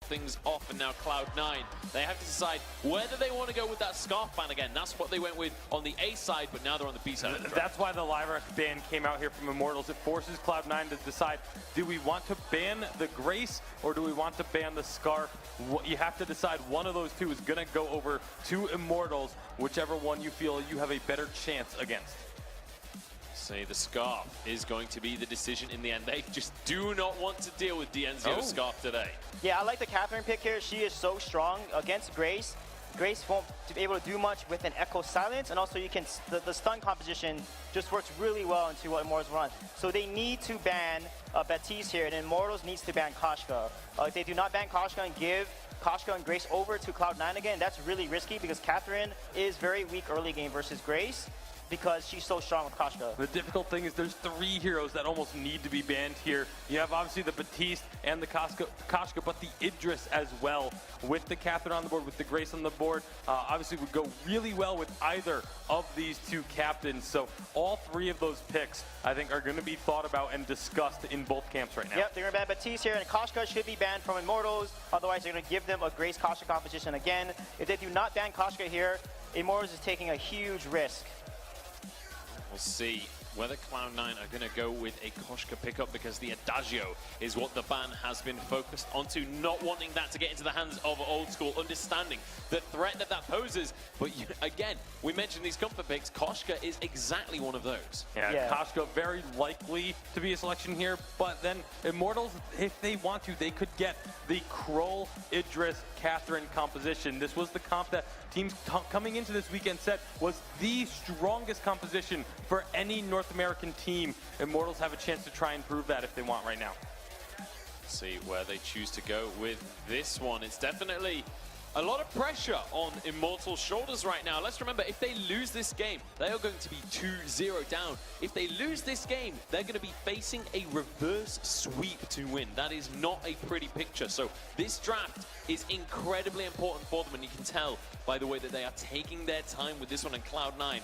things off, and now Cloud9, they have to decide whether they want to go with that Scarf ban again. That's what they went with on the A side, but now they're on the B side. That's why the Lyra ban came out here from Immortals. It forces Cloud9 to decide, do we want to ban the Grace or do we want to ban the Scarf? You have to decide one of those two is going to go over to Immortals, whichever one you feel you have a better chance against. Say the Scarf is going to be the decision in the end. They just do not want to deal with DNZO's Scarf today. Yeah, I like the Catherine pick here. She is so strong against Grace. Grace won't be able to do much with an Echo Silence, and also you can the stun composition just works really well into what Immortals run. So they need to ban Baptiste here, and Immortals needs to ban Koshka. If they do not ban Koshka and give Koshka and Grace over to Cloud9 again, that's really risky because Catherine is very weak early game versus Grace, because she's so strong with Koshka. The difficult thing is there's 3 heroes that almost need to be banned here. You have obviously the Baptiste and the Koshka, but the Idris as well. With the Catherine on the board, with the Grace on the board, obviously would go really well with either of these 2 captains. So all 3 of those picks, I think, are going to be thought about and discussed in both camps right now. Yep, they're going to ban Baptiste here, and Koshka should be banned from Immortals. Otherwise, they're going to give them a Grace Koshka competition again. If they do not ban Koshka here, Immortals is taking a huge risk. We'll see whether Cloud9 are going to go with a Koshka pickup, because the Adagio is what the ban has been focused onto, not wanting that to get into the hands of Old School, understanding the threat that that poses. But again, we mentioned these comfort picks. Koshka is exactly one of those. Yeah, Koshka very likely to be a selection here, but then Immortals, if they want to, they could get the Kroll, Idris, Catherine composition. This was the comp that teams coming into this weekend set was the strongest composition for any North American team. Immortals have a chance to try and prove that if they want right now. See where they choose to go with this one. It's definitely a lot of pressure on Immortals' shoulders right now. Let's remember, if they lose this game, they are going to be 2-0 down. If they lose this game, they're going to be facing a reverse sweep to win. That is not a pretty picture. So this draft is incredibly important for them, and you can tell by the way that they are taking their time with this one. And Cloud9,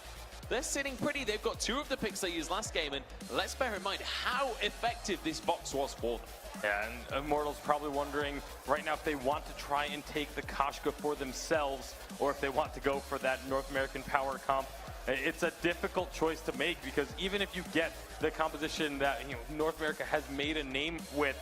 they're sitting pretty. They've got 2 of the picks they used last game, and let's bear in mind how effective this box was for them. Yeah, and Immortals probably wondering right now if they want to try and take the Koshka for themselves or if they want to go for that North American power comp. It's a difficult choice to make, because even if you get the composition that North America has made a name with,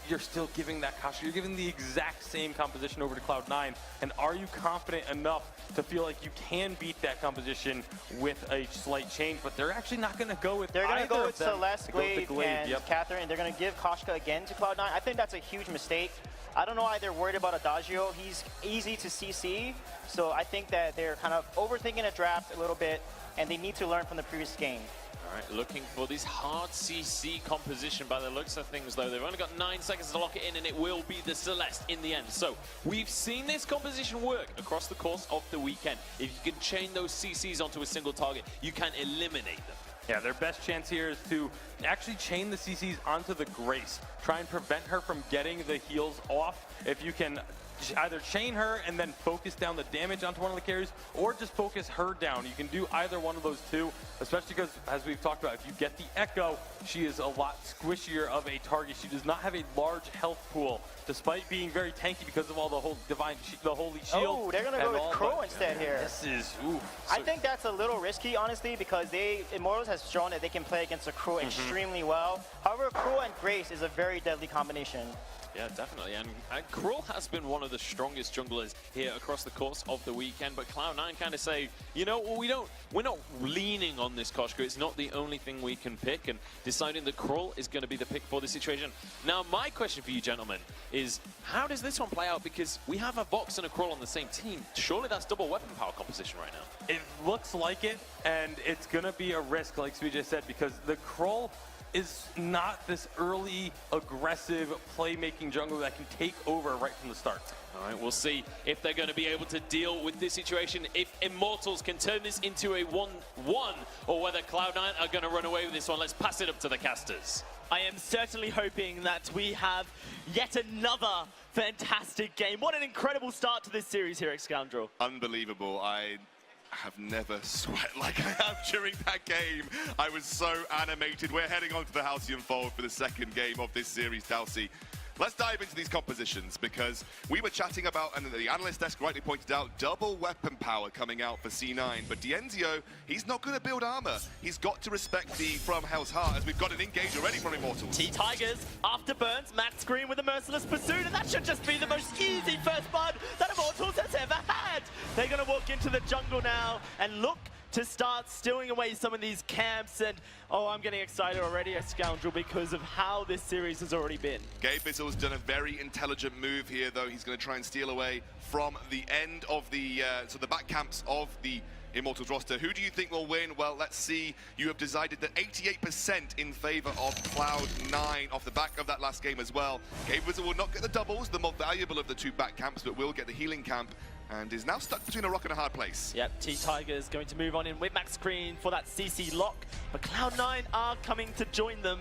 you're still giving that Koshka. You're giving the exact same composition over to Cloud9. And are you confident enough to feel like you can beat that composition with a slight change? But they're actually not going to go with They're going to go with them. Celeste, Glaive, and Catherine, and they're going to give Koshka again to Cloud9. I think that's a huge mistake. I don't know why they're worried about Adagio. He's easy to CC, so I think that they're kind of overthinking a draft a little bit, and they need to learn from the previous game. All right, looking for this hard CC composition by the looks of things, though. They've only got 9 seconds to lock it in, and it will be the Celeste in the end. So we've seen this composition work across the course of the weekend. If you can chain those CCs onto a single target, you can eliminate them. Yeah, their best chance here is to actually chain the CCs onto the Grace. Try and prevent her from getting the heals off. If you can either chain her and then focus down the damage onto one of the carries, or just focus her down. You can do either one of those 2, especially because, as we've talked about, if you get the Echo, she is a lot squishier of a target. She does not have a large health pool, despite being very tanky because of all the whole the holy shield. Oh, they're gonna go with Crow instead here. This is, oof. I think that's a little risky, honestly, because Immortals has shown that they can play against a Crow extremely well. However, Crow and Grace is a very deadly combination. Yeah, definitely, and Krull has been one of the strongest junglers here across the course of the weekend, but Cloud9 kind of say, you know, we're not leaning on this Koshka. It's not the only thing we can pick, and deciding that Krull is going to be the pick for the situation. Now, my question for you, gentlemen, is how does this one play out? Because we have a Vox and a Krull on the same team. Surely that's double weapon power composition right now. It looks like it, and it's going to be a risk, like CJ said, because the Krull is not this early, aggressive, playmaking jungler that can take over right from the start. All right, we'll see if they're going to be able to deal with this situation, if Immortals can turn this into a 1-1, or whether Cloud9 are going to run away with this one. Let's pass it up to the casters. I am certainly hoping that we have yet another fantastic game. What an incredible start to this series here at Scoundrel. Unbelievable. I have never sweat like I have during that game. I was so animated. We're heading on to the Halcyon Fold for the second game of this series, Dalsy. let's dive into these compositions because we were chatting about, and the analyst desk rightly pointed out, double weapon power coming out for C9. But Dienzio, he's not going to build armor. He's got to respect the From Hell's Heart, as we've got an engage already from Immortals. T-Tigers, after burns, Max Green with a merciless pursuit, and that should just be the most easy first blood that Immortals has ever had. They're going to walk into the jungle now and look to start stealing away some of these camps, and oh, I'm getting excited already, a scoundrel, because of how this series has already been. Gabe Bizzle's done a very intelligent move here, though. He's going to try and steal away from the end of the, so the back camps of the Immortals roster. Who do you think will win? Well, let's see. You have decided that 88% in favor of Cloud9 off the back of that last game as well. Gabe Bizzle will not get the doubles, the more valuable of the two back camps, but will get the healing camp, and is now stuck between a rock and a hard place. Yep, T-Tigers going to move on in with Max Green for that CC lock, but Cloud9 are coming to join them,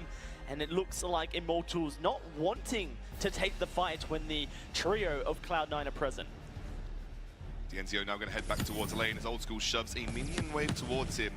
and it looks like Immortals not wanting to take the fight when the trio of Cloud9 are present. Dienzio now going to head back towards the lane as Old School shoves a minion wave towards him.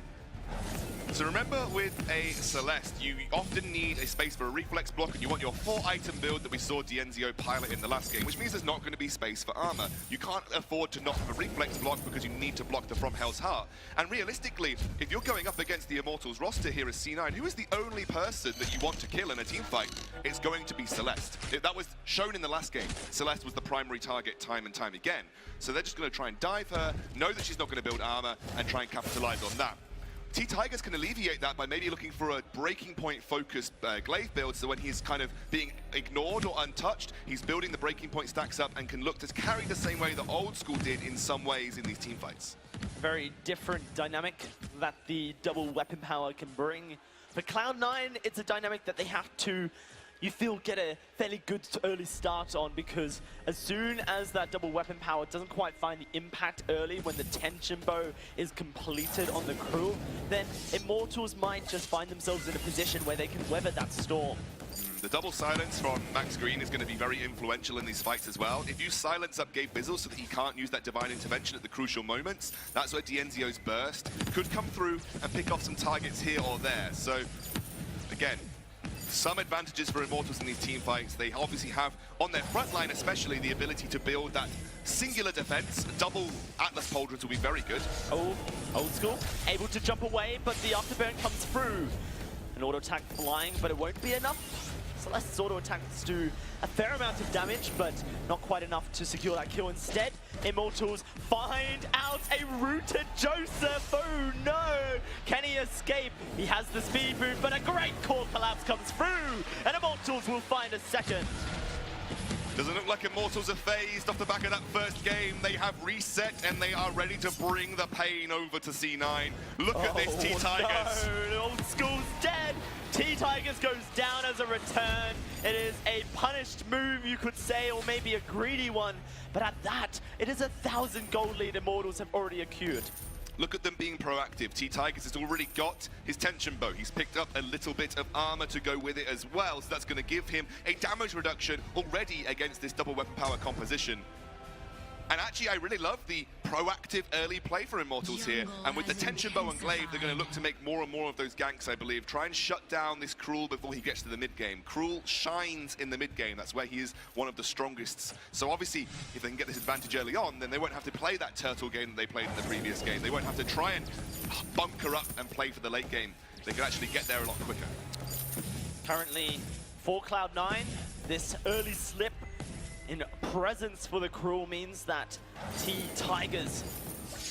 So remember, with a Celeste, you often need a space for a reflex block, and you want your 4-item build that we saw Dienzio pilot in the last game, which means there's not going to be space for armor. You can't afford to not have a reflex block because you need to block the From Hell's Heart. And realistically, if you're going up against the Immortals roster here as C9, who is the only person that you want to kill in a team fight? It's going to be Celeste. That was shown in the last game. Celeste was the primary target time and time again. So they're just going to try and dive her, know that she's not going to build armor, and try and capitalize on that. T-Tigers can alleviate that by maybe looking for a breaking point focused glaive build, so when he's kind of being ignored or untouched, he's building the breaking point stacks up and can look to carry the same way that Old School did in some ways in these team fights. Very different dynamic that the double weapon power can bring. For Cloud9, it's a dynamic that they have to, you feel, get a fairly good early start on, because as soon as that double weapon power doesn't quite find the impact early when the tension bow is completed on the crew, then Immortals might just find themselves in a position where they can weather that storm. The double silence from Max Green is going to be very influential in these fights as well. If you silence up Gabe Bizzle so that he can't use that divine intervention at the crucial moments, that's where Dienzio's burst could come through and pick off some targets here or there. So, again, some advantages for Immortals in these team fights. They obviously have, on their front line especially, the ability to build that singular defense. Double Atlas Pauldrons will be very good. Oh, Old School, able to jump away, but the afterburn comes through. An auto attack flying, but it won't be enough. Celeste's auto attacks do a fair amount of damage, but not quite enough to secure that kill. Instead, Immortals find out a rooted Joseph. Oh no! Can he escape? He has the speed move, but a great core collapse comes through, and Immortals will find a second. Doesn't look like Immortals are phased off the back of that first game. They have reset and they are ready to bring the pain over to C9. Look at this, T-Tigers. No, Old School's dead. T-Tigers goes down as a return. It is a punished move, you could say, or maybe a greedy one. But at that, it is 1,000 gold lead Immortals have already accrued. Look at them being proactive. T-Tigers has already got his tension bow. He's picked up a little bit of armor to go with it as well, so that's going to give him a damage reduction already against this double weapon power composition. And actually, I really love the proactive early play for Immortals here. And with the tension bow and glaive, they're going to look to make more and more of those ganks, I believe. Try and shut down this Cruel before he gets to the mid-game. Cruel shines in the mid-game. That's where he is one of the strongest. So obviously, if they can get this advantage early on, then they won't have to play that turtle game that they played in the previous game. They won't have to try and bunker up and play for the late game. They can actually get there a lot quicker. Currently, for Cloud9, this early slip in presence for the Cruel means that T-Tigers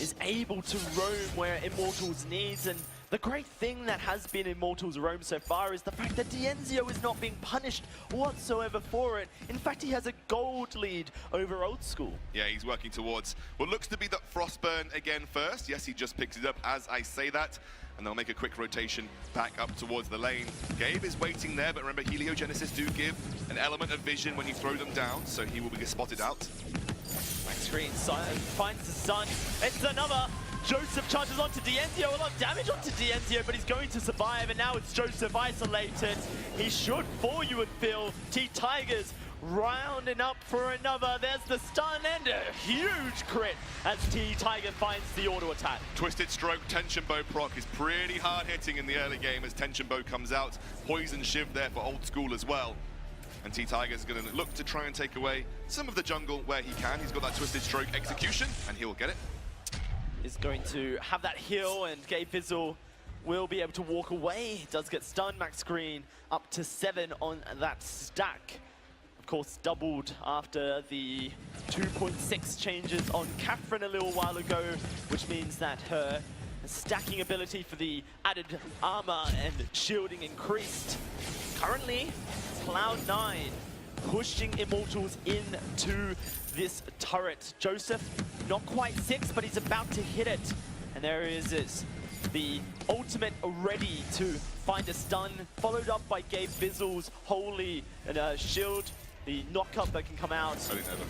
is able to roam where Immortals needs, and the great thing that has been Immortals' roam so far is the fact that Dienzio is not being punished whatsoever for it. In fact, he has a gold lead over Old School. Yeah, he's working towards what looks to be that Frostburn again first. Yes, he just picks it up as I say that. And they'll make a quick rotation back up towards the lane. Gabe is waiting there, but remember, Heliogenesis do give an element of vision when you throw them down, so he will be spotted out. Max Green finds the sun. It's another. Joseph charges onto Dienzio. A lot of damage onto Dienzio, but he's going to survive, and now it's Joseph isolated. He should fall, you would feel. T-Tigers rounding up for another. There's the stun and a huge crit as T-Tiger finds the auto attack. Twisted Stroke, Tension Bow proc is pretty hard hitting in the early game as Tension Bow comes out. Poison Shiv there for Old School as well. And T-Tiger's going to look to try and take away some of the jungle where he can. He's got that Twisted Stroke execution, and he'll get it. Is going to have that heal, and Gabe Vizzle will be able to walk away. He does get stunned. Max Green up to 7 on that stack. Of course, doubled after the 2.6 changes on Catherine a little while ago, which means that her stacking ability for the added armor and shielding increased. Currently, Cloud9 pushing Immortals into this turret. Joseph, not quite 6, but he's about to hit it. And there is the ultimate ready to find a stun, followed up by Gabe Vizzle's Holy Shield, the knockup that can come out.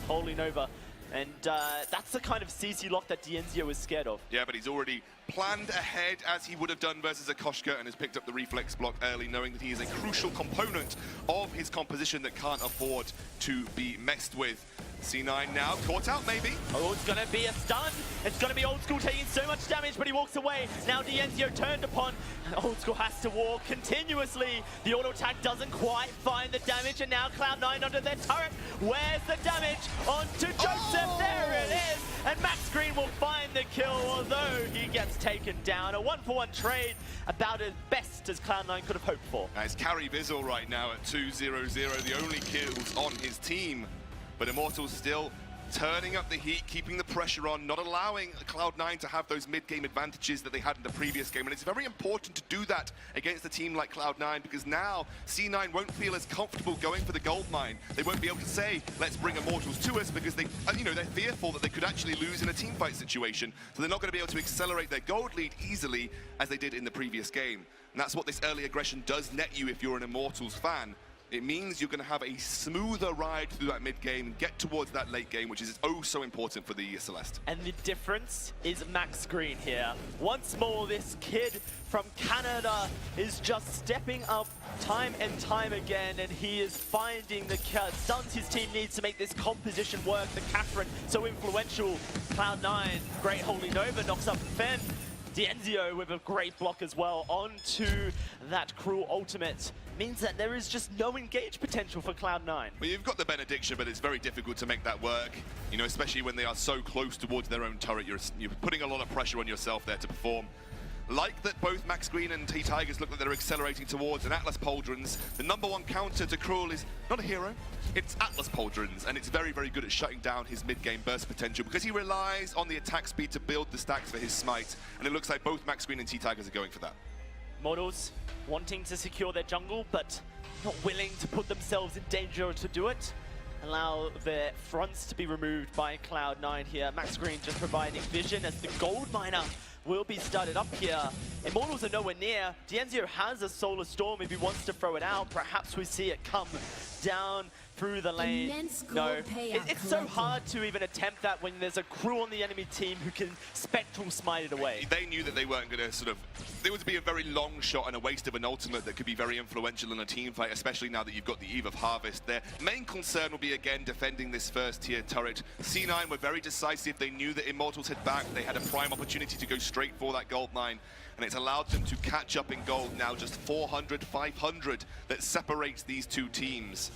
Holy Nova. And that's the kind of CC lock that Dienzio is scared of. Yeah, but he's already planned ahead as he would have done versus a Koshka and has picked up the reflex block early, knowing that he is a crucial component of his composition that can't afford to be messed with. C9 now caught out, maybe. Oh, it's going to be a stun. It's going to be Old School taking so much damage, but he walks away. Now Dienzio turned upon. Old School has to walk continuously. The auto attack doesn't quite find the damage, and now Cloud9 under their turret. Where's the damage? Onto Joseph. Oh! There it is. And Max Green will find the kill, although he gets taken down. A 1-for-1 trade, about as best as Cloud9 could have hoped for. It's Carry Vizzle right now at 2-0-0, the only kills on his team. But Immortals still turning up the heat, keeping the pressure on, not allowing Cloud9 to have those mid-game advantages that they had in the previous game. And it's very important to do that against a team like Cloud9, because now C9 won't feel as comfortable going for the gold mine. They won't be able to say, let's bring Immortals to us, because they're fearful that they could actually lose in a team fight situation. So they're not going to be able to accelerate their gold lead easily as they did in the previous game. And that's what this early aggression does net you if you're an Immortals fan. It means you're going to have a smoother ride through that mid-game and get towards that late game, which is oh so important for the Celeste. And the difference is Max Green here. Once more, this kid from Canada is just stepping up time and time again, and he is finding the stuns his team needs to make this composition work. The Catherine, so influential. Cloud9, great Holy Nova, knocks up Fen. Dienzio with a great block as well onto that Cruel ultimate. Means that there is just no engage potential for Cloud9. Well, you've got the benediction, but it's very difficult to make that work. You know, especially when they are so close towards their own turret. You're putting a lot of pressure on yourself there to perform. Like that both Max Green and T-Tigers look like they're accelerating towards an Atlas Pauldrons. The #1 counter to Cruel is not a hero, it's Atlas Pauldrons, and it's very, very good at shutting down his mid-game burst potential because he relies on the attack speed to build the stacks for his smite, and it looks like both Max Green and T-Tigers are going for that. Models wanting to secure their jungle, but not willing to put themselves in danger to do it. Allow their fronts to be removed by Cloud9 here. Max Green just providing vision as the gold miner will be started up here. Immortals are nowhere near. Dienzio has a Solar Storm if he wants to throw it out. Perhaps we see it come down through the lane. No, it's so hard to even attempt that when there's a Crew on the enemy team who can Spectral smite it away. They knew that they weren't going to it would be a very long shot and a waste of an ultimate that could be very influential in a team fight, especially now that you've got the Eve of Harvest. Their main concern will be, again, defending this first tier turret. C9 were very decisive. They knew that Immortals had backed. They had a prime opportunity to go straight for that gold mine, and it's allowed them to catch up in gold. Now just 400, 500 that separates these two teams.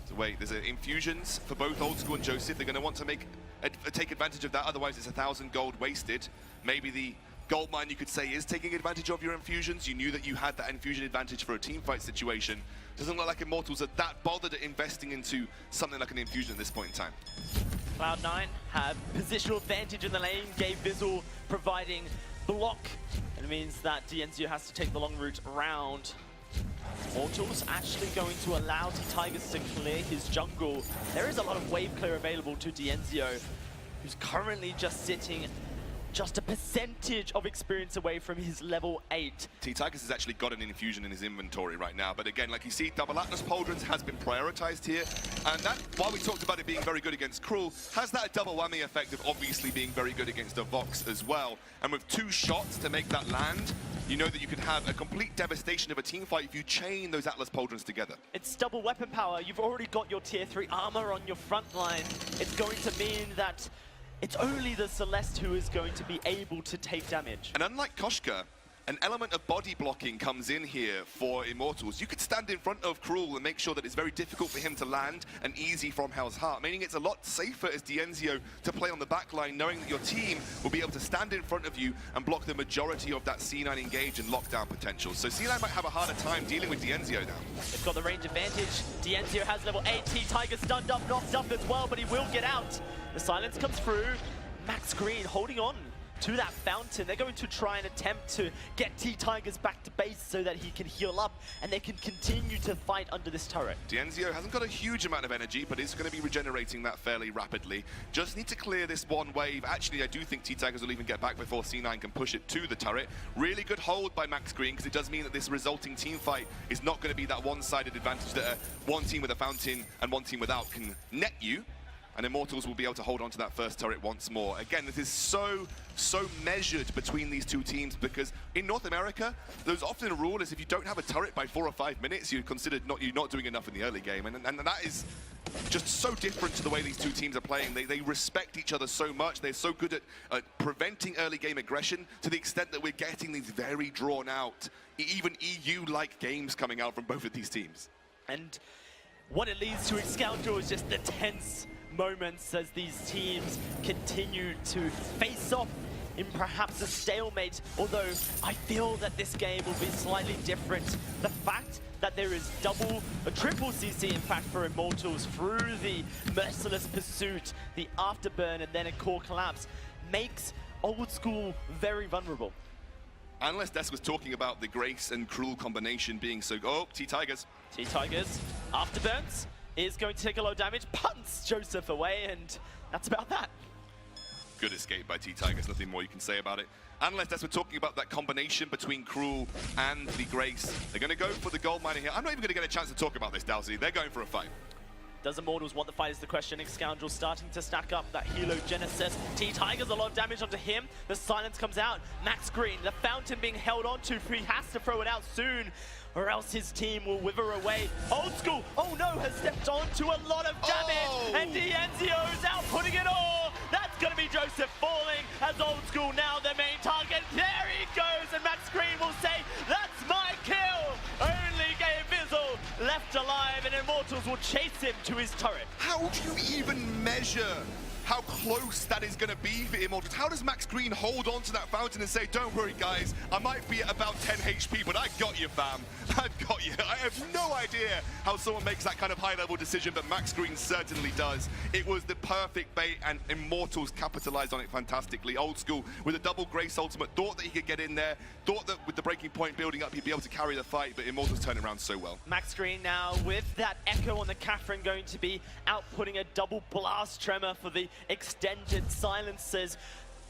So wait, there's infusions for both Old School and Joseph. They're going to want to take advantage of that, otherwise it's 1,000 gold wasted. Maybe the gold mine, you could say, is taking advantage of your infusions. You knew that you had that infusion advantage for a team fight situation. Doesn't look like Immortals are that bothered at investing into something like an infusion at this point in time. Cloud9 have positional advantage in the lane. Gabe Vizzle providing block. And it means that Dienzio has to take the long route around. Immortals actually going to allow T-Tigers to clear his jungle. There is a lot of wave clear available to Dienzio, who's currently just sitting just a percentage of experience away from his level 8. T-Tigers has actually got an infusion in his inventory right now, but again, like you see, double Atlas Pauldrons has been prioritized here, and that, while we talked about it being very good against Cruel, has that double whammy effect of obviously being very good against a Vox as well. And with 2 shots to make that land, you know that you can have a complete devastation of a team fight if you chain those Atlas Pauldrons together. It's double weapon power. You've already got your tier 3 armor on your front line. It's going to mean that it's only the Celeste who is going to be able to take damage. And unlike Koshka, an element of body blocking comes in here for Immortals. You could stand in front of Cruel and make sure that it's very difficult for him to land and easy from Hell's Heart, meaning it's a lot safer as Dienzio to play on the back line, knowing that your team will be able to stand in front of you and block the majority of that C9 engage and lockdown potential. So C9 might have a harder time dealing with Dienzio now. They've got the range advantage. Dienzio has level 8. T-Tiger stunned up, knocked up as well, but he will get out. The silence comes through. Max Green holding on to that fountain. They're going to try and attempt to get T-Tigers back to base so that he can heal up and they can continue to fight under this turret. Dienzio hasn't got a huge amount of energy, but is going to be regenerating that fairly rapidly. Just need to clear this one wave. Actually, I do think T-Tigers will even get back before C9 can push it to the turret. Really good hold by Max Green, because it does mean that this resulting team fight is not going to be that one-sided advantage that one team with a fountain and one team without can net you. And Immortals will be able to hold on to that first turret once more. Again, this is so measured between these two teams, because in North America, there's often a rule is if you don't have a turret by 4 or 5 minutes, you're considered you're not doing enough in the early game. And that is just so different to the way these two teams are playing. They respect each other so much. They're so good at preventing early game aggression, to the extent that we're getting these very drawn out, even EU-like games coming out from both of these teams. And what it leads to in Scoundrel is just the tense moments as these teams continue to face off in perhaps a stalemate, although I feel that this game will be slightly different. The fact that there is triple CC in fact for Immortals through the merciless pursuit, the afterburn, and then a core collapse makes Old School very vulnerable. Unless Des was talking about the Grace and Cruel combination being so... Oh, T-Tigers. T-Tigers, afterburns, is going to take a lot of damage, punts Joseph away, and that's about that. Good escape by T-Tigers, nothing more you can say about it. Unless as we're talking about that combination between Cruel and the Grace, they're going to go for the gold miner here. I'm not even going to get a chance to talk about this, Dowsey. They're going for a fight. Does Immortals want the fight is the question. Scoundrel starting to stack up that Helo Genesis. T-Tigers, a lot of damage onto him. The silence comes out. Max Green, the fountain being held onto. He has to throw it out soon, or else his team will wither away. Old School, oh no, has stepped onto a lot of damage, and Dienzio's out putting it all. That's going to be Joseph falling, as Old School now their main target. There he goes, and Max Green will say, that's my kill. Only Gabe Bizzle left alive, and Immortals will chase him to his turret. How do you even measure how close that is going to be for Immortals? How does Max Green hold on to that fountain and say, don't worry guys, I might be at about 10 HP, but I got you, fam. I've got you. I have no idea how someone makes that kind of high-level decision, but Max Green certainly does. It was the perfect bait, and Immortals capitalized on it fantastically. Old School, with a double Grace ultimate, thought that he could get in there, thought that with the breaking point building up, he'd be able to carry the fight, but Immortals turned it around so well. Max Green now, with that Echo on the Catherine, going to be outputting a double blast tremor for the extended silences.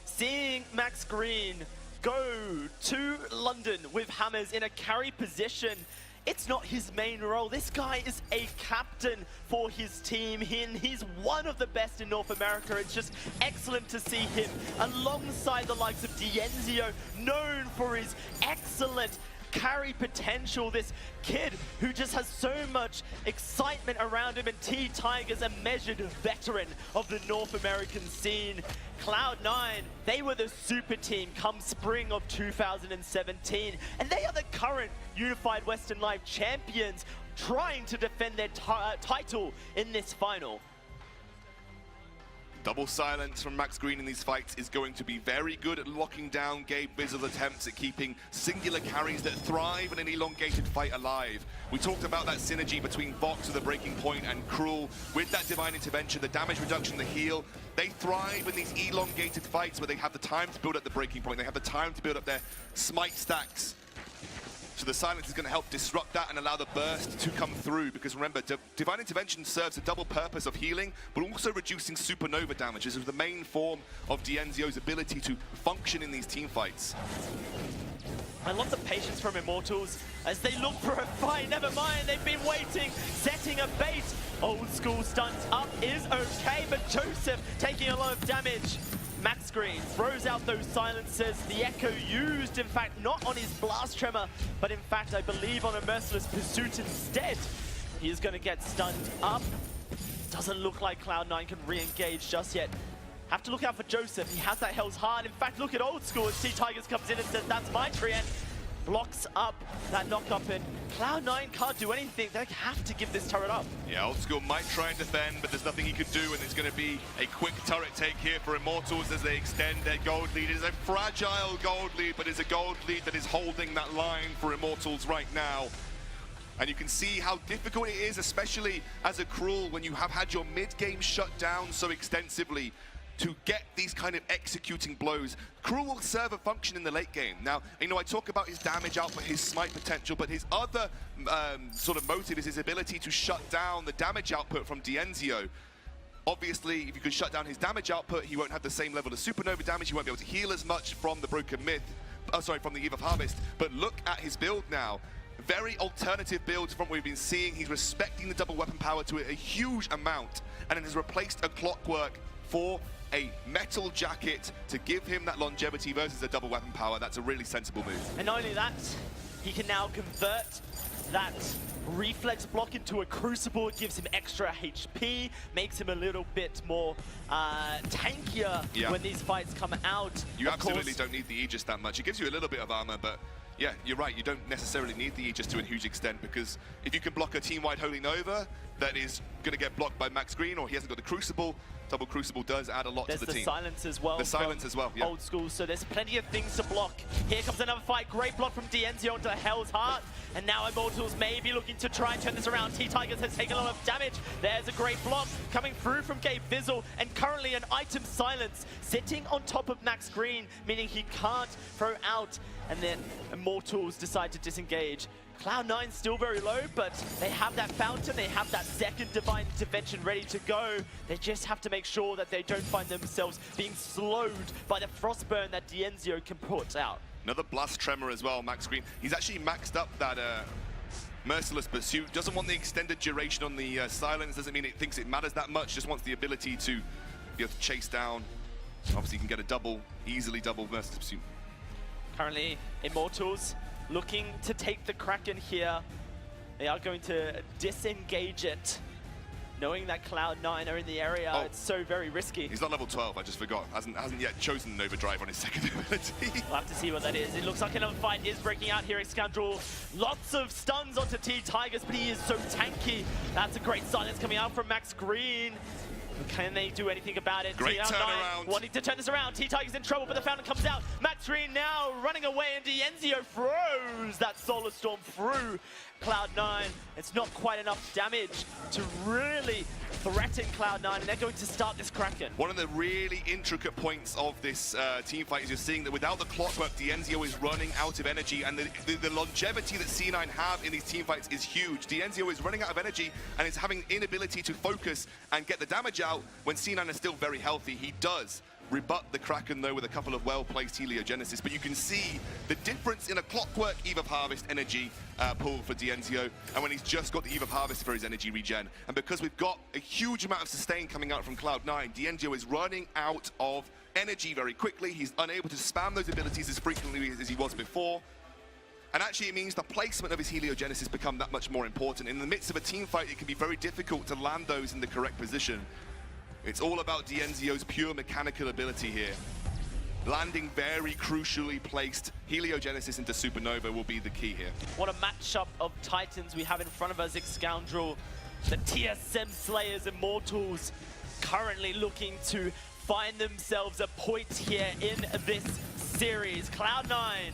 Seeing Max Green go to London with hammers in a carry position, it's not his main role. This guy is a captain for his team, and he's one of the best in North America. It's just excellent to see him alongside the likes of Dienzio, known for his excellent carry potential. This kid who just has so much excitement around him, and T-Tigers, a measured veteran of the North American scene. Cloud9, they were the super team come spring of 2017, and they are the current Unified Western Live champions, trying to defend their title in this final. Double silence from Max Green in these fights is going to be very good at locking down Gabe Bizzle's attempts at keeping singular carries that thrive in an elongated fight alive. We talked about that synergy between Vox with the breaking point and Cruel. With that divine intervention, the damage reduction, the heal, they thrive in these elongated fights where they have the time to build up the breaking point, they have the time to build up their smite stacks. So the silence is going to help disrupt that and allow the burst to come through, because remember, Divine Intervention serves a double purpose of healing, but also reducing supernova damage. This is the main form of Dienzio's ability to function in these team fights. I love the patience from Immortals as they look for a fight. Never mind, they've been waiting, setting a bait. Old School stunts up is okay, but Joseph taking a lot of damage. Max Green throws out those silences. The Echo used, in fact, not on his Blast Tremor, but in fact, I believe on a Merciless Pursuit instead. He is going to get stunned up. Doesn't look like Cloud9 can re-engage just yet. Have to look out for Joseph. He has that Hell's Heart. In fact, look at Old School as T-Tigers comes in and says, that's my Treant. blocks up that knock-up, and Cloud9 can't do anything. They have to give this turret up. Yeah, Old School might try and defend, but there's nothing he can do, and it's going to be a quick turret take here for Immortals as they extend their gold lead. It is a fragile gold lead, but it's a gold lead that is holding that line for Immortals right now. And you can see how difficult it is, especially as a Cruel, when you have had your mid-game shut down so extensively, to get these kind of executing blows. Cruel will serve a function in the late game. Now, you know, I talk about his damage output, his smite potential, but his other sort of motive is his ability to shut down the damage output from Dienzio. Obviously, if you can shut down his damage output, he won't have the same level of supernova damage, he won't be able to heal as much from the Broken Myth, from the Eve of Harvest. But look at his build now. Very alternative builds from what we've been seeing. He's respecting the double weapon power to a huge amount, and it has replaced a Clockwork for a metal jacket to give him that longevity versus a double weapon power. That's a really sensible move. And not only that, he can now convert that reflex block into a crucible. It gives him extra HP, makes him a little bit more tankier when these fights come out. You absolutely don't need the Aegis that much. It gives you a little bit of armor, but yeah, you're right. You don't necessarily need the Aegis to a huge extent, because if you can block a team-wide Holy Nova that is going to get blocked by Max Green, or he hasn't got the Crucible, double Crucible does add a lot to the team. There's the silence as well. The silence as well, yeah. Old School, so there's plenty of things to block. Here comes another fight. Great block from Dienzio into Hell's Heart. And now Immortals may be looking to try and turn this around. T-Tigers has taken a lot of damage. There's a great block coming through from Gabe Fizzle. And currently an item silence sitting on top of Max Green, meaning he can't throw out. And then Immortals decide to disengage. Cloud9 still very low, but they have that fountain, they have that second divine intervention ready to go. They just have to make sure that they don't find themselves being slowed by the frostburn that Dienzio can put out. Another blast tremor as well, Max Green. He's actually maxed up that Merciless Pursuit. Doesn't want the extended duration on the silence. Doesn't mean it thinks it matters that much. Just wants the ability to be able to chase down. Obviously, you can get a double, easily double Merciless Pursuit. Currently, Immortals looking to take the Kraken here. They are going to disengage it, knowing that Cloud9 are in the area. It's so very risky. He's not level 12, I just forgot. Hasn't yet chosen an overdrive on his second ability. We'll have to see what that is. It looks like another fight is breaking out here at Scoundrel. Lots of stuns onto T-Tigers, but he is so tanky. That's a great silence coming out from Max Green. Can they do anything about it? Great turnaround. Wanting to turn this around. T-Tiger's in trouble, but the fountain comes out. Max Green now running away, and Dienzio throws that Solar Storm through Cloud9. It's not quite enough damage to really threaten Cloud9, and they're going to start this Kraken. One of the really intricate points of this team fight is you're seeing that without the Clockwork, Dienzio is running out of energy, and the longevity that C9 have in these team fights is huge. Dienzio is running out of energy and is having inability to focus and get the damage out when C9 is still very healthy. He does rebut the Kraken, though, with a couple of well-placed Heliogenesis, but you can see the difference in a Clockwork Eve of Harvest energy pool for Dienzio, and when he's just got the Eve of Harvest for his energy regen. And because we've got a huge amount of sustain coming out from Cloud9, Dienzio is running out of energy very quickly. He's unable to spam those abilities as frequently as he was before. And actually, it means the placement of his Heliogenesis become that much more important. In the midst of a team fight, it can be very difficult to land those in the correct position. It's all about Dienzio's pure mechanical ability here. Landing very crucially placed Heliogenesis into Supernova will be the key here. What a matchup of Titans we have in front of us, Scoundrel. The TSM Slayers Immortals currently looking to find themselves a point here in this series. Cloud9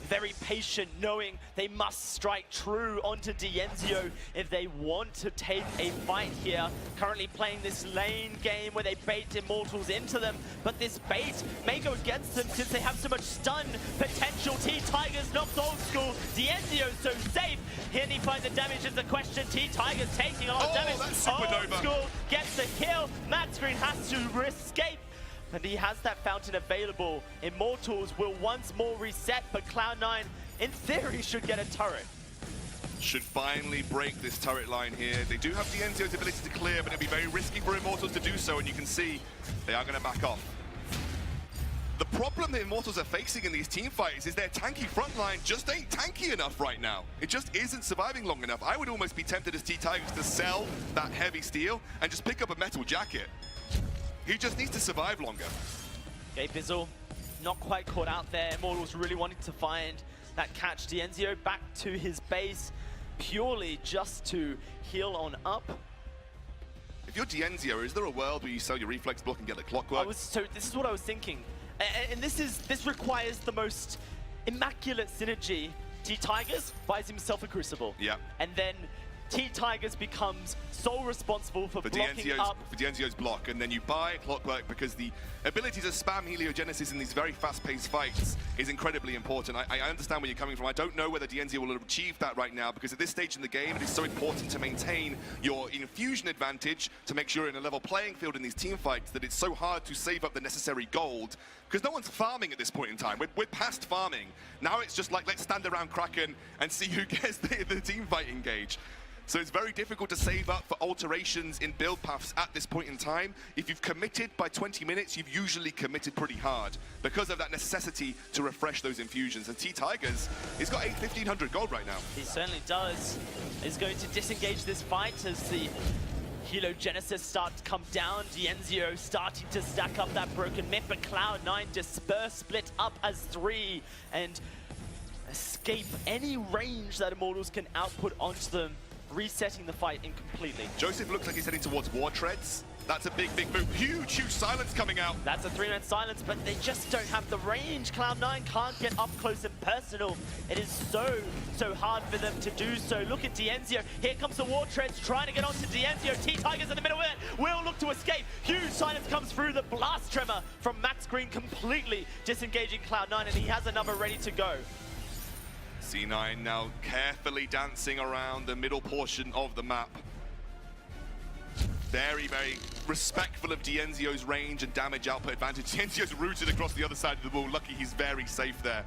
very patient, knowing they must strike true onto Dienzio if they want to take a fight here. Currently playing this lane game where they bait Immortals into them, but this bait may go against them since they have so much stun potential. T-Tigers knocks Old School. Dienzio so safe. Can he find the damage is the question. T-Tigers taking a lot of damage. That's Supernova. Old School gets the kill. Max Green has to escape. And he has that fountain available. Immortals will once more reset, but Cloud9, in theory, should get a turret. Should finally break this turret line here. They do have Dienzio's ability to clear, but it'll be very risky for Immortals to do so, and you can see they are going to back off. The problem that Immortals are facing in these team fights is their tanky front line just ain't tanky enough right now. It just isn't surviving long enough. I would almost be tempted as T-Tigers to sell that heavy steel and just pick up a metal jacket. He just needs to survive longer. Okay, Bizzle, not quite caught out there. Immortals really wanting to find that catch. Dienzio back to his base purely just to heal on up. If you're Dienzio, is there a world where you sell your reflex block and get the clockwork? So this is what I was thinking. And this requires the most immaculate synergy. T-Tigers buys himself a Crucible. Yeah. And then T-Tigers becomes sole responsible for blocking up. For Dienzio's block, and then you buy Clockwork because the ability to spam Heliogenesis in these very fast-paced fights is incredibly important. I understand where you're coming from. I don't know whether Dienzio will achieve that right now because at this stage in the game, it is so important to maintain your infusion advantage to make sure you're in a level playing field in these team fights that it's so hard to save up the necessary gold because no one's farming at this point in time. We're past farming. Now it's just like, let's stand around Kraken and see who gets the team fight engage. So it's very difficult to save up for alterations in build paths at this point in time. If you've committed by 20 minutes, you've usually committed pretty hard because of that necessity to refresh those infusions. And T-Tigers, he's got 1,500 gold right now. He certainly does. He's going to disengage this fight as the Heliogenesis starts to come down. Dienzio starting to stack up that broken myth, but Cloud9 disperse, split up as 3, and escape any range that Immortals can output onto them, resetting the fight incompletely. Joseph looks like he's heading towards War Treads. That's a big move. Huge silence coming out. That's a 3-man silence, but they just don't have the range. Cloud9 can't get up close and personal. It is so hard for them to do so. Look at Dienzio. Here comes the War Treads trying to get onto Dienzio. T-Tigers in the middle of it. Will look to escape. Huge silence comes through. The blast tremor from Max Green completely disengaging Cloud9, and he has another ready to go. C9 now carefully dancing around the middle portion of the map. Very respectful of Dienzio's range and damage output advantage. Dienzio's rooted across the other side of the wall. Lucky he's very safe there.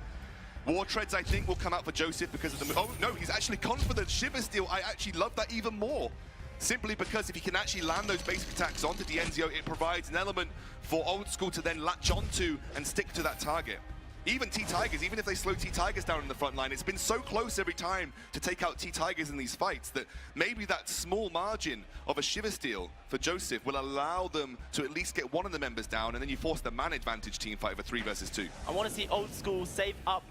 War Treads, I think, will come out for Joseph because of the... Oh, no, he's actually gone for the Shiver Steel. I actually love that even more. Simply because if he can actually land those basic attacks onto Dienzio, it provides an element for Old School to then latch onto and stick to that target. Even T-Tigers, even if they slow T-Tigers down in the front line, it's been so close every time to take out T-Tigers in these fights that maybe that small margin of a Shiver Steel for Joseph will allow them to at least get one of the members down, and then you force the man advantage team fight of a 3 versus 2. I want to see Old School save up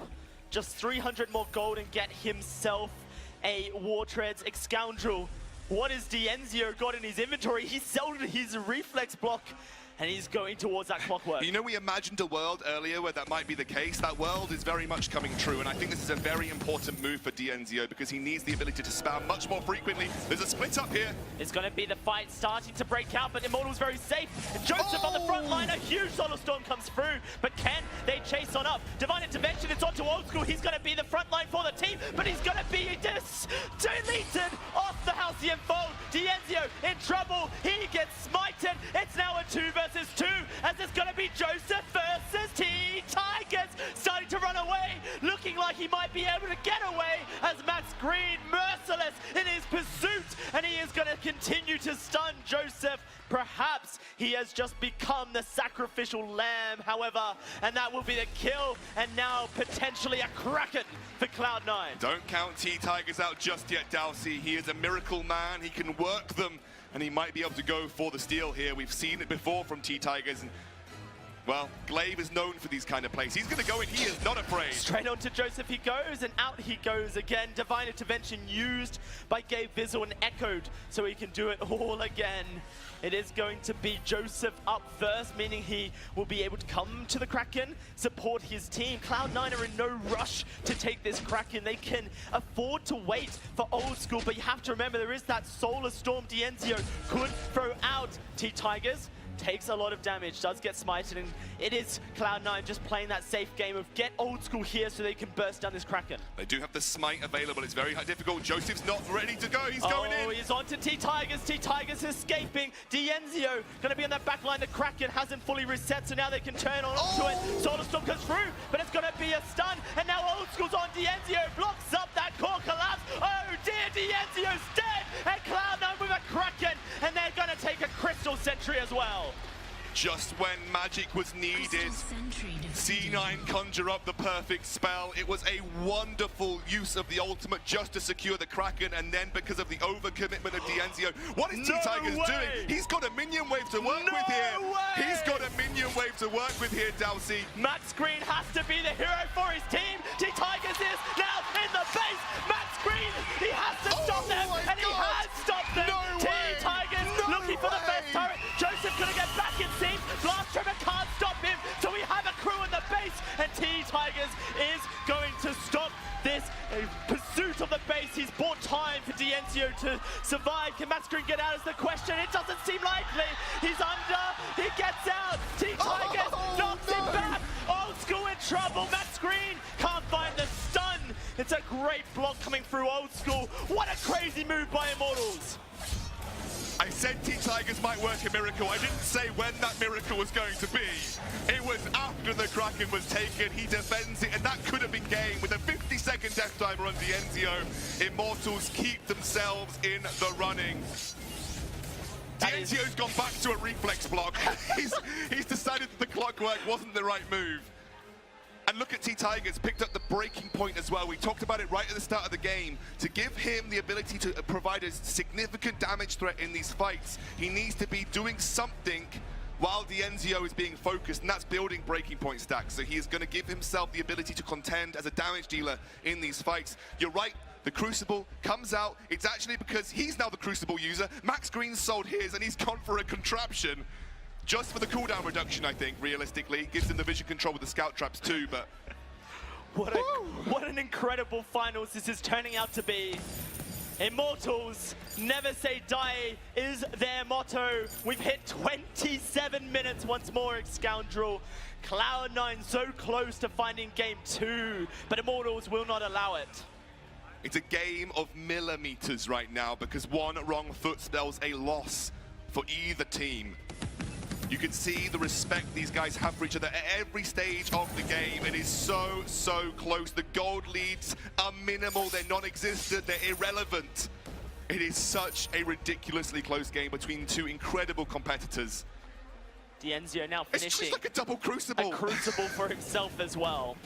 just 300 more gold and get himself a War Treads Scoundrel. What has Dienzio got in his inventory? He sold his reflex block, and he's going towards that clockwork. You know, we imagined a world earlier where that might be the case. That world is very much coming true, and I think this is a very important move for Dienzio because he needs the ability to spam much more frequently. There's a split up here. It's going to be the fight starting to break out, but Immortals very safe. And Joseph on the front line, a huge Solar Storm comes through, but can they chase on up? Divine Intervention, it's onto Old School. He's going to be the front line for the team, but he's going to be deleted off the Halcyon Fold. Dienzio in trouble. He gets smited. It's now a 2 versus 2, as it's going to be Joseph versus T-Tigers, starting to run away, looking like he might be able to get away as Max Green merciless in his pursuit, and he is going to continue to stun Joseph. Perhaps he has just become the sacrificial lamb, however, and that will be the kill, and now potentially a Kraken for Cloud9. Don't count T-Tigers out just yet, Dalsy. He is a miracle man. He can work them, and he might be able to go for the steal here. We've seen it before from T-Tigers, and well, Glaive is known for these kind of plays. He's going to go in. He is not afraid. Straight on to Joseph he goes, and out he goes again. Divine Intervention used by Gabe Vizzle and echoed, so he can do it all again. It is going to be Joseph up first, meaning he will be able to come to the Kraken, support his team. Cloud9 are in no rush to take this Kraken. They can afford to wait for Old School, but you have to remember there is that Solar Storm Dienzio could throw out. T-Tigers takes a lot of damage, does get smited, and it is Cloud9 just playing that safe game of get Old School here so they can burst down this Kraken. They do have the smite available. It's very difficult. Joseph's not ready to go. He's going in. Oh, he's on to T-Tigers. T-Tigers escaping. Dienzio going to be on that back line. The Kraken hasn't fully reset, so now they can turn on to it. Solar Storm goes through, but it's going to be a stun, and now Old School's on Dienzio. Blocks up that core collapse. Oh dear, Dienzio's dead, and Cloud9 with a Kraken, and they're going to take a Crystal Sentry as well. Just when magic was needed, C9 conjure up the perfect spell. It was a wonderful use of the ultimate just to secure the Kraken, and then because of the overcommitment of Dienzio, what is T-Tigers doing? He's got a minion wave to work with here. He's got a minion wave to work with here, Dalsy. Max Green has to be the hero for his team. T-Tigers is great block coming through Old School. What a crazy move by Immortals. I said T-Tigers might work a miracle. I didn't say when that miracle was going to be. It was after the Kraken was taken. He defends it, and that could have been game. With a 50-second death timer on Dienzio, Immortals keep themselves in the running. Dienzio's gone back to a reflex block. he's decided that the clockwork wasn't the right move. And look at T-Tigers, picked up the breaking point as well. We talked about it right at the start of the game. To give him the ability to provide a significant damage threat in these fights, he needs to be doing something while Dienzio is being focused, and that's building breaking point stacks. So he is going to give himself the ability to contend as a damage dealer in these fights. You're right, the Crucible comes out. It's actually because he's now the Crucible user. Max Green sold his, and he's gone for a contraption. Just for the cooldown reduction, I think, realistically. Gives him the vision control with the scout traps too, but... What an incredible finals this is turning out to be. Immortals, never say die is their motto. We've hit 27 minutes once more, Scoundrel. Cloud9 so close to finding game 2, but Immortals will not allow it. It's a game of millimeters right now because one wrong foot spells a loss for either team. You can see the respect these guys have for each other at every stage of the game. It is so, so close. The gold leads are minimal, they're non-existent, they're irrelevant. It is such a ridiculously close game between two incredible competitors. Dienzio now It's finishing just like a double Crucible. a Crucible for himself as well.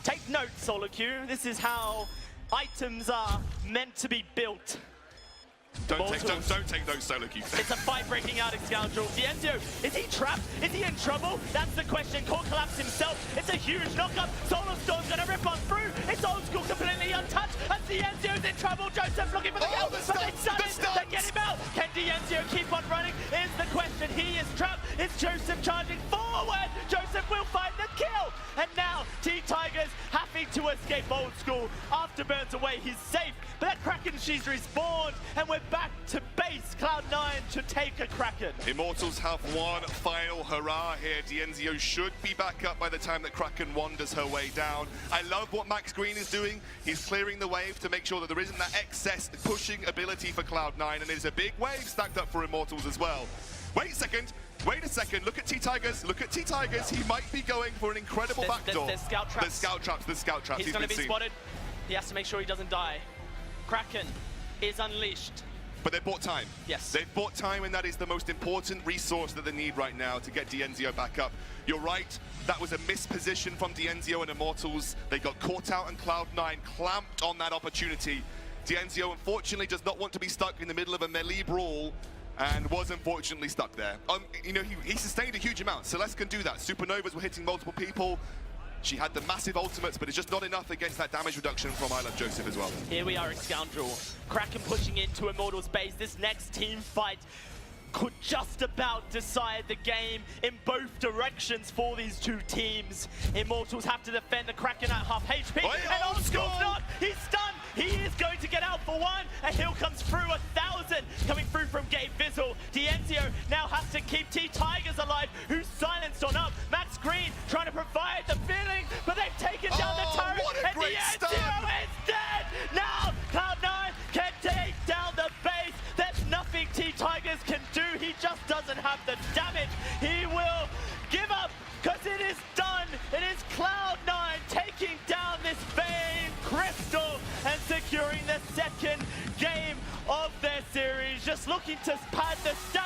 Take note, Solo Q. This is how items are meant to be built. Don't take those solo queues. It's a fight breaking out in Scoundrel. Dienzio, is he trapped? Is he in trouble? That's the question. Core collapse himself. It's a huge knockup. Solar Storm's gonna rip on through. It's Old School completely untouched. And Dienzio's in trouble. Joseph looking for the kill, but they stun it. They get him out. Can Dienzio keep on running? Is the question. He is trapped. It's Joseph charging forward. Joseph will find the kill. And now T-Tigers having to escape Old School. Afterburns away. He's safe. But that Kraken, she's respawned. And we're back to base. Cloud9 to take a Kraken. Immortals have one final hurrah here. Dienzio should be back up by the time that Kraken wanders her way down. I love what Max Green is doing. He's clearing the wave to make sure that there isn't that excess pushing ability for Cloud9, and there's a big wave stacked up for Immortals as well. Wait a second. Look at T-Tigers. He might be going for an incredible backdoor. There's scout traps. The scout traps. He's going to be spotted. He has to make sure he doesn't die. Kraken is unleashed. But they bought time. Yes. They've bought time, and that is the most important resource that they need right now to get Dienzio back up. You're right, that was a misposition from Dienzio and Immortals. They got caught out, and Cloud9 clamped on that opportunity. Dienzio, unfortunately, does not want to be stuck in the middle of a melee brawl, and was unfortunately stuck there. You know, he sustained a huge amount. Celeste can do that. Supernovas were hitting multiple people. She had the massive ultimates, but it's just not enough against that damage reduction from I Love Joseph as well. Here we are in Scoundrel. Kraken pushing into Immortals base. This next team fight could just about decide the game in both directions for these two teams. Immortals have to defend the Kraken at half HP. And Old School's not! He's stunned! He is going to get out for one, and Hill comes through 1,000, coming through from Gabe Vizzle. Dienzio now has to keep T-Tigers alive, who's silenced on up. Max Green trying to provide the feeling, but they've taken down the turret, and Dienzio is dead! Now Cloud9 can take down the base. There's nothing T-Tigers can do. He just doesn't have the damage. He will give up, because it is done. It is Cloud9 taking down this Vayne Crystal and securing the second game of their series. Just looking to pad the stats.